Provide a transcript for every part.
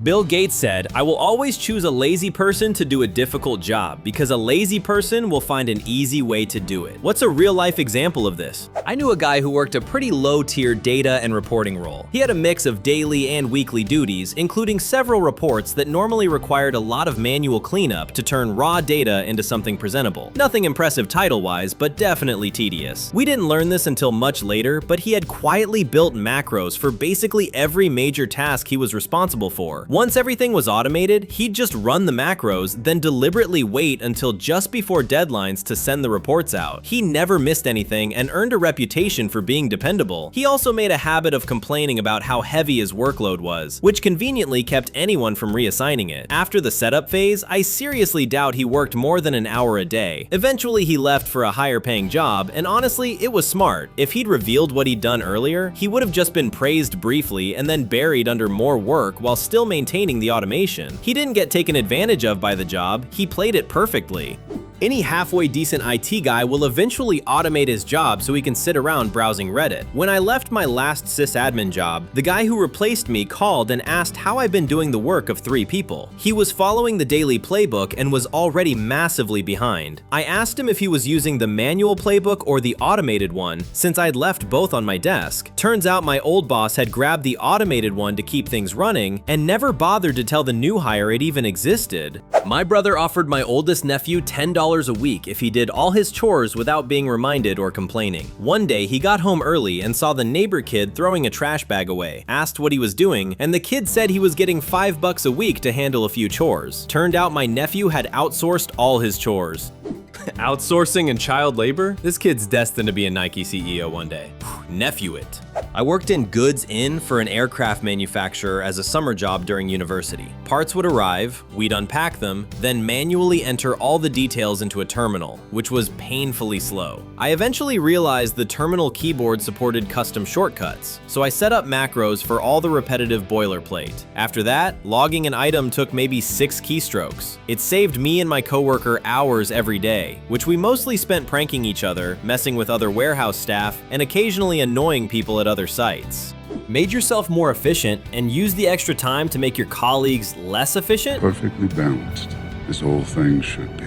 Bill Gates said, "I will always choose a lazy person to do a difficult job because a lazy person will find an easy way to do it." What's a real-life example of this? I knew a guy who worked a pretty low-tier data and reporting role. He had a mix of daily and weekly duties, including several reports that normally required a lot of manual cleanup to turn raw data into something presentable. Nothing impressive title-wise, but definitely tedious. We didn't learn this until much later, but he had quietly built macros for basically every major task he was responsible for. Once everything was automated, he'd just run the macros, then deliberately wait until just before deadlines to send the reports out. He never missed anything and earned a reputation for being dependable. He also made a habit of complaining about how heavy his workload was, which conveniently kept anyone from reassigning it. After the setup phase, I seriously doubt he worked more than an hour a day. Eventually, he left for a higher paying job, and honestly, it was smart. If he'd revealed what he'd done earlier, he would have just been praised briefly and then buried under more work while still maintaining the automation. He didn't get taken advantage of by the job, he played it perfectly. Any halfway decent IT guy will eventually automate his job so he can sit around browsing Reddit. When I left my last sysadmin job, the guy who replaced me called and asked how I've been doing the work of 3 people. He was following the daily playbook and was already massively behind. I asked him if he was using the manual playbook or the automated one, since I'd left both on my desk. Turns out my old boss had grabbed the automated one to keep things running and never bothered to tell the new hire it even existed. My brother offered my oldest nephew $10 a week if he did all his chores without being reminded or complaining. One day, he got home early and saw the neighbor kid throwing a trash bag away, asked what he was doing, and the kid said he was getting $5 a week to handle a few chores. Turned out my nephew had outsourced all his chores. Outsourcing and child labor? This kid's destined to be a Nike CEO one day. Nephew it. I worked in Goods Inn for an aircraft manufacturer as a summer job during university. Parts would arrive, we'd unpack them, then manually enter all the details into a terminal, which was painfully slow. I eventually realized the terminal keyboard supported custom shortcuts, so I set up macros for all the repetitive boilerplate. After that, logging an item took maybe 6 keystrokes. It saved me and my coworker hours every day, which we mostly spent pranking each other, messing with other warehouse staff, and occasionally annoying people at other sites. Made yourself more efficient and use the extra time to make your colleagues less efficient? Perfectly balanced, as all things should be.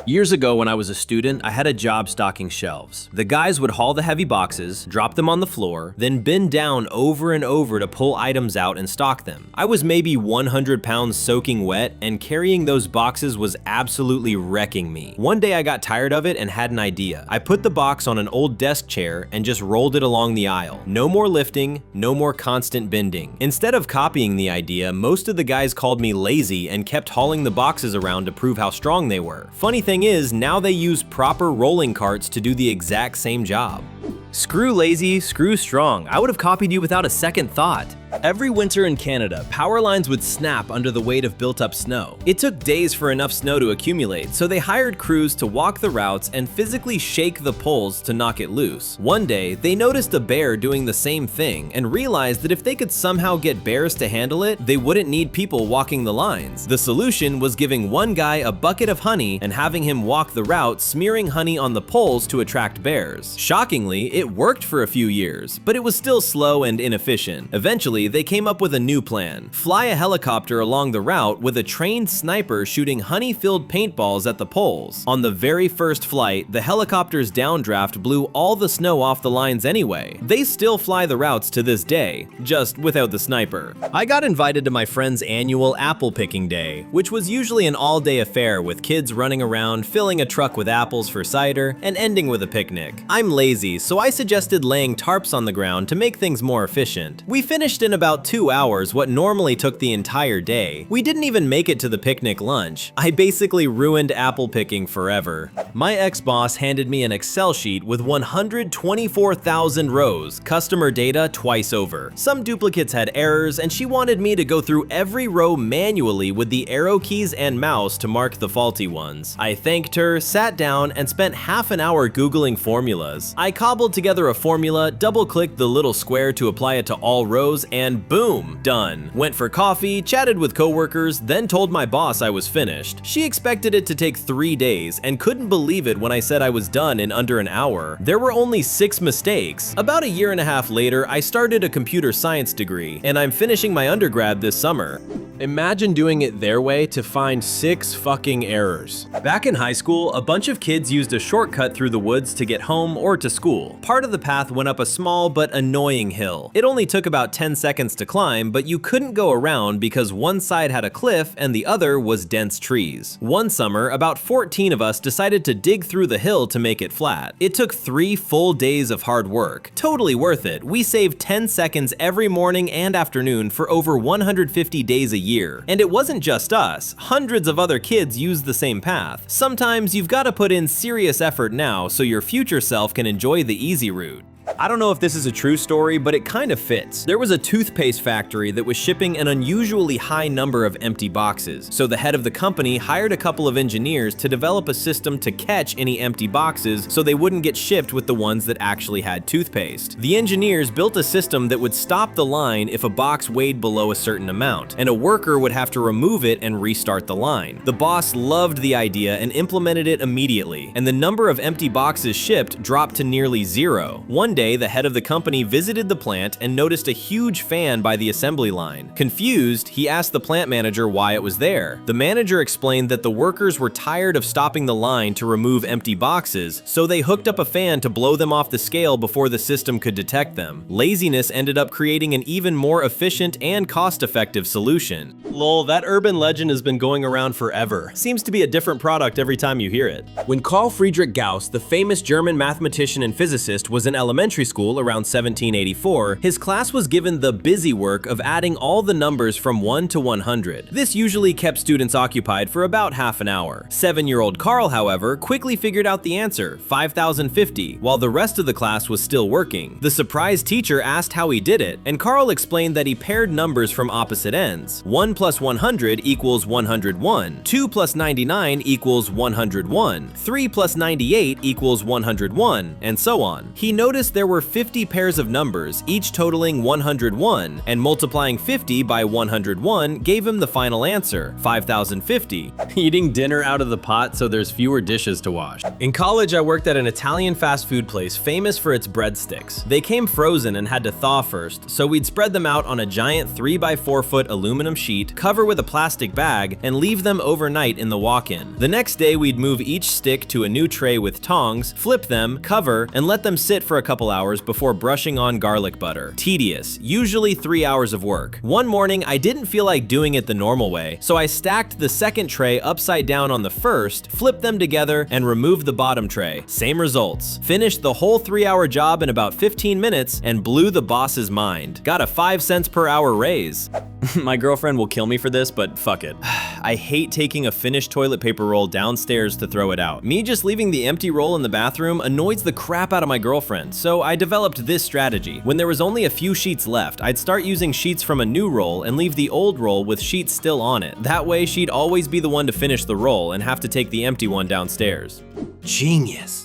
Years ago when I was a student, I had a job stocking shelves. The guys would haul the heavy boxes, drop them on the floor, then bend down over and over to pull items out and stock them. I was maybe 100 pounds soaking wet, and carrying those boxes was absolutely wrecking me. One day I got tired of it and had an idea. I put the box on an old desk chair and just rolled it along the aisle. No more lifting, no more constant bending. Instead of copying the idea, most of the guys called me lazy and kept hauling the boxes around to prove how strong they were. Funny thing is, now they use proper rolling carts to do the exact same job. Screw lazy, screw strong. I would have copied you without a second thought. Every winter in Canada, power lines would snap under the weight of built-up snow. It took days for enough snow to accumulate, so they hired crews to walk the routes and physically shake the poles to knock it loose. One day, they noticed a bear doing the same thing and realized that if they could somehow get bears to handle it, they wouldn't need people walking the lines. The solution was giving one guy a bucket of honey and having him walk the route, smearing honey on the poles to attract bears. Shockingly, it worked for a few years, but it was still slow and inefficient. Eventually, they came up with a new plan. Fly a helicopter along the route with a trained sniper shooting honey-filled paintballs at the poles. On the very first flight, the helicopter's downdraft blew all the snow off the lines anyway. They still fly the routes to this day, just without the sniper. I got invited to my friend's annual apple picking day, which was usually an all-day affair with kids running around, filling a truck with apples for cider, and ending with a picnic. I'm lazy, so I suggested laying tarps on the ground to make things more efficient. We finished in about 2 hours what normally took the entire day. We didn't even make it to the picnic lunch. I basically ruined apple picking forever. My ex-boss handed me an Excel sheet with 124,000 rows, customer data twice over. Some duplicates had errors, and she wanted me to go through every row manually with the arrow keys and mouse to mark the faulty ones. I thanked her, sat down, and spent half an hour Googling formulas. I cobbled together a formula, double-clicked the little square to apply it to all rows, and boom, done. Went for coffee, chatted with coworkers, then told my boss I was finished. She expected it to take 3 days and couldn't believe it when I said I was done in under an hour. There were only 6 mistakes. About a year and a half later, I started a computer science degree, and I'm finishing my undergrad this summer. Imagine doing it their way to find 6 fucking errors. Back in high school, a bunch of kids used a shortcut through the woods to get home or to school. Part of the path went up a small but annoying hill. It only took about 10 seconds to climb, but you couldn't go around because one side had a cliff and the other was dense trees. One summer, about 14 of us decided to dig through the hill to make it flat. It took 3 full days of hard work. Totally worth it. We saved 10 seconds every morning and afternoon for over 150 days a year. And it wasn't just us. Hundreds of other kids used the same path. Sometimes you've got to put in serious effort now so your future self can enjoy the easy route. I don't know if this is a true story, but it kind of fits. There was a toothpaste factory that was shipping an unusually high number of empty boxes, so the head of the company hired a couple of engineers to develop a system to catch any empty boxes so they wouldn't get shipped with the ones that actually had toothpaste. The engineers built a system that would stop the line if a box weighed below a certain amount, and a worker would have to remove it and restart the line. The boss loved the idea and implemented it immediately, and the number of empty boxes shipped dropped to nearly 0. One day, the head of the company visited the plant and noticed a huge fan by the assembly line. Confused, he asked the plant manager why it was there. The manager explained that the workers were tired of stopping the line to remove empty boxes, so they hooked up a fan to blow them off the scale before the system could detect them. Laziness ended up creating an even more efficient and cost-effective solution. Lol, that urban legend has been going around forever. Seems to be a different product every time you hear it. When Carl Friedrich Gauss, the famous German mathematician and physicist, was in elementary school around 1784, his class was given the busy work of adding all the numbers from 1 to 100. This usually kept students occupied for about half an hour. 7-year-old Carl, however, quickly figured out the answer, 5050, while the rest of the class was still working. The surprised teacher asked how he did it, and Carl explained that he paired numbers from opposite ends. 1 plus 100 equals 101, 2 plus 99 equals 101, 3 plus 98 equals 101, and so on. He noticed there were 50 pairs of numbers, each totaling 101, and multiplying 50 by 101 gave him the final answer, 5050. Eating dinner out of the pot so there's fewer dishes to wash. In college, I worked at an Italian fast food place famous for its breadsticks. They came frozen and had to thaw first, so we'd spread them out on a giant 3x4 foot aluminum sheet, cover with a plastic bag, and leave them overnight in the walk-in. The next day, we'd move each stick to a new tray with tongs, flip them, cover, and let them sit for a couple hours before brushing on garlic butter. Tedious, usually 3 hours of work. One morning, I didn't feel like doing it the normal way, so I stacked the second tray upside down on the first, flipped them together, and removed the bottom tray. Same results. Finished the whole 3-hour job in about 15 minutes and blew the boss's mind. Got a 5 cents per hour raise. My girlfriend will kill me for this, but fuck it. I hate taking a finished toilet paper roll downstairs to throw it out. Me just leaving the empty roll in the bathroom annoys the crap out of my girlfriend, so I developed this strategy. When there was only a few sheets left, I'd start using sheets from a new roll and leave the old roll with sheets still on it. That way, she'd always be the one to finish the roll and have to take the empty one downstairs. Genius.